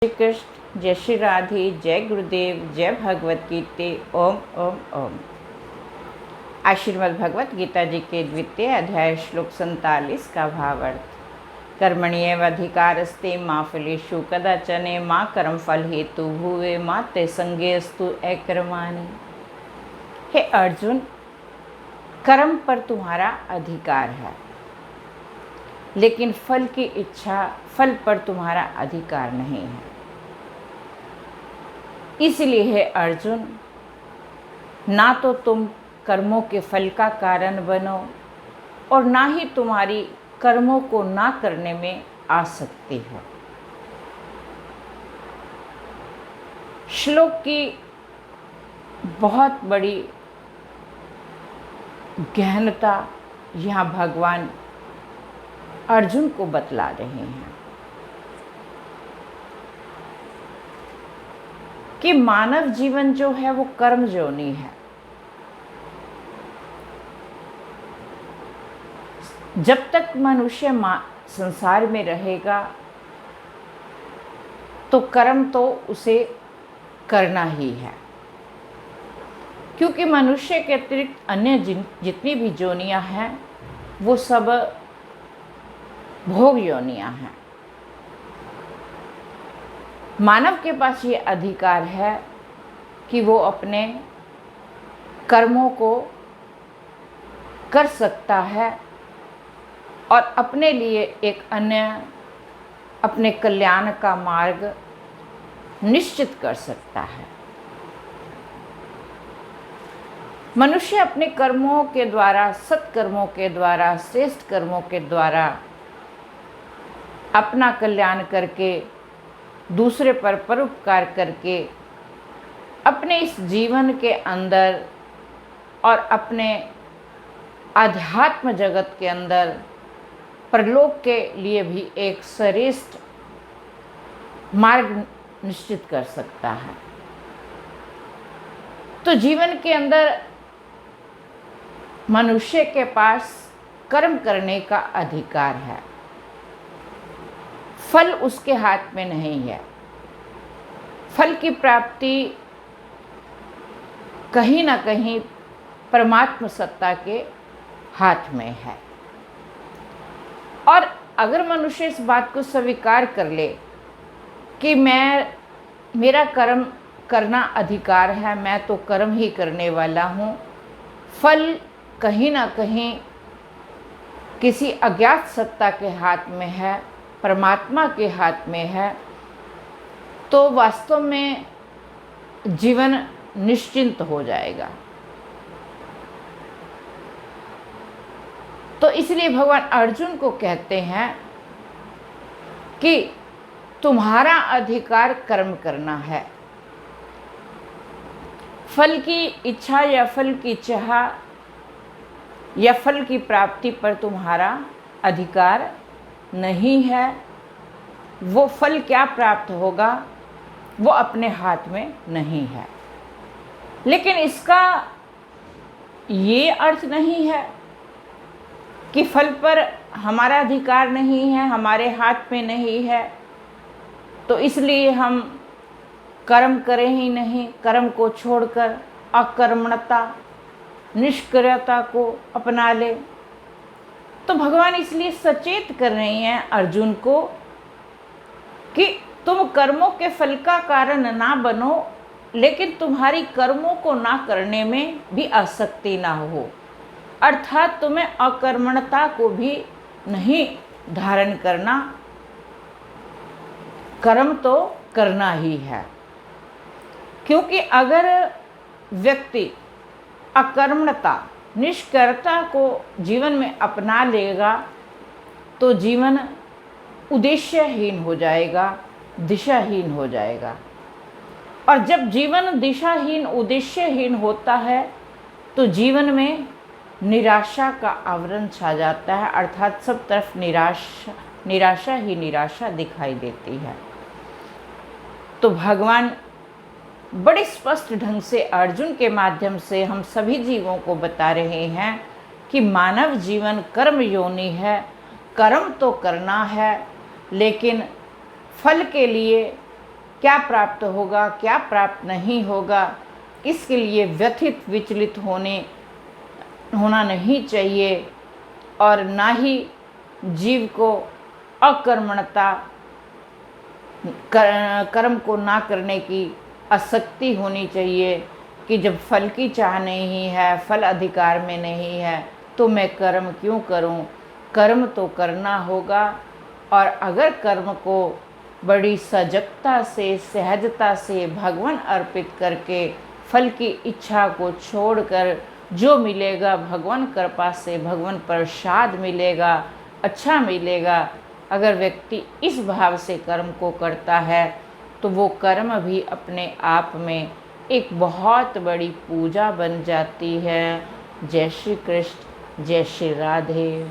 श्री कृष्ण, जय श्री राधे, जय गुरुदेव, जय भगवत गीते। ओम ओम ओम। आज श्रीमद् भगवत गीता जी के द्वितीय अध्याय श्लोक 47 का भावार्थ। कर्मण्येवाधिकारस्ते मा फलेषु कदाचन मा कर्मफल हेतु भूवे मा ते संगेस्तु अकर्माणि। हे अर्जुन, कर्म पर तुम्हारा अधिकार है, लेकिन फल की इच्छा, फल पर तुम्हारा अधिकार नहीं है। इसलिए हे अर्जुन, ना तो तुम कर्मों के फल का कारण बनो और ना ही तुम्हारी कर्मों को ना करने में आसक्ति हो। श्लोक की बहुत बड़ी गहनता यहाँ भगवान अर्जुन को बतला रहे हैं कि मानव जीवन जो है वो कर्म जोनी है। जब तक मनुष्य संसार में रहेगा तो कर्म तो उसे करना ही है, क्योंकि मनुष्य के अतिरिक्त अन्य जितनी भी जोनियां हैं वो सब भोग योनियां हैं। मानव के पास ये अधिकार है कि वो अपने कर्मों को कर सकता है और अपने लिए एक अन्य अपने कल्याण का मार्ग निश्चित कर सकता है। मनुष्य अपने कर्मों के द्वारा, सत्कर्मों के द्वारा, श्रेष्ठ कर्मों के द्वारा अपना कल्याण करके, दूसरे पर परोपकार करके अपने इस जीवन के अंदर और अपने आध्यात्म जगत के अंदर परलोक के लिए भी एक श्रेष्ठ मार्ग निश्चित कर सकता है। तो जीवन के अंदर मनुष्य के पास कर्म करने का अधिकार है, फल उसके हाथ में नहीं है। फल की प्राप्ति कहीं ना कहीं परमात्म सत्ता के हाथ में है। और अगर मनुष्य इस बात को स्वीकार कर ले कि मेरा कर्म करना अधिकार है, मैं तो कर्म ही करने वाला हूँ, फल कहीं ना कहीं किसी अज्ञात सत्ता के हाथ में है, परमात्मा के हाथ में है, तो वास्तव में जीवन निश्चिंत हो जाएगा। तो इसलिए भगवान अर्जुन को कहते हैं कि तुम्हारा अधिकार कर्म करना है। फल की इच्छा या फल की चाह या फल की प्राप्ति पर तुम्हारा अधिकार नहीं है। वो फल क्या प्राप्त होगा वो अपने हाथ में नहीं है। लेकिन इसका ये अर्थ नहीं है कि फल पर हमारा अधिकार नहीं है, हमारे हाथ में नहीं है, तो इसलिए हम कर्म करें ही नहीं। कर्म को छोड़कर अकर्मणता, निष्क्रियता को अपना ले। तो भगवान इसलिए सचेत कर रहे हैं अर्जुन को कि तुम कर्मों के फल का कारण ना बनो, लेकिन तुम्हारी कर्मों को ना करने में भी आसक्ति ना हो, अर्थात तुम्हें अकर्मणता को भी नहीं धारण करना। कर्म तो करना ही है, क्योंकि अगर व्यक्ति अकर्मणता, निष्क्रियता को जीवन में अपना लेगा तो जीवन उद्देश्यहीन हो जाएगा, दिशाहीन हो जाएगा। और जब जीवन दिशाहीन, उद्देश्यहीन होता है तो जीवन में निराशा का आवरण छा जाता है, अर्थात सब तरफ निराशा ही निराशा दिखाई देती है। तो भगवान बड़े स्पष्ट ढंग से अर्जुन के माध्यम से हम सभी जीवों को बता रहे हैं कि मानव जीवन कर्म योनि है। कर्म तो करना है, लेकिन फल के लिए क्या प्राप्त होगा, क्या प्राप्त नहीं होगा, इसके लिए व्यथित विचलित होना नहीं चाहिए। और ना ही जीव को अकर्मणता, कर्म को ना करने की आसक्ति होनी चाहिए कि जब फल की चाह नहीं है, फल अधिकार में नहीं है, तो मैं कर्म क्यों करूं। कर्म तो करना होगा, और अगर कर्म को बड़ी सजगता से, सहजता से भगवान अर्पित करके फल की इच्छा को छोड़कर जो मिलेगा भगवान कृपा से, भगवान प्रसाद मिलेगा, अच्छा मिलेगा, अगर व्यक्ति इस भाव से कर्म को करता है तो वो कर्म भी अपने आप में एक बहुत बड़ी पूजा बन जाती है। जय श्री कृष्ण, जय श्री राधे।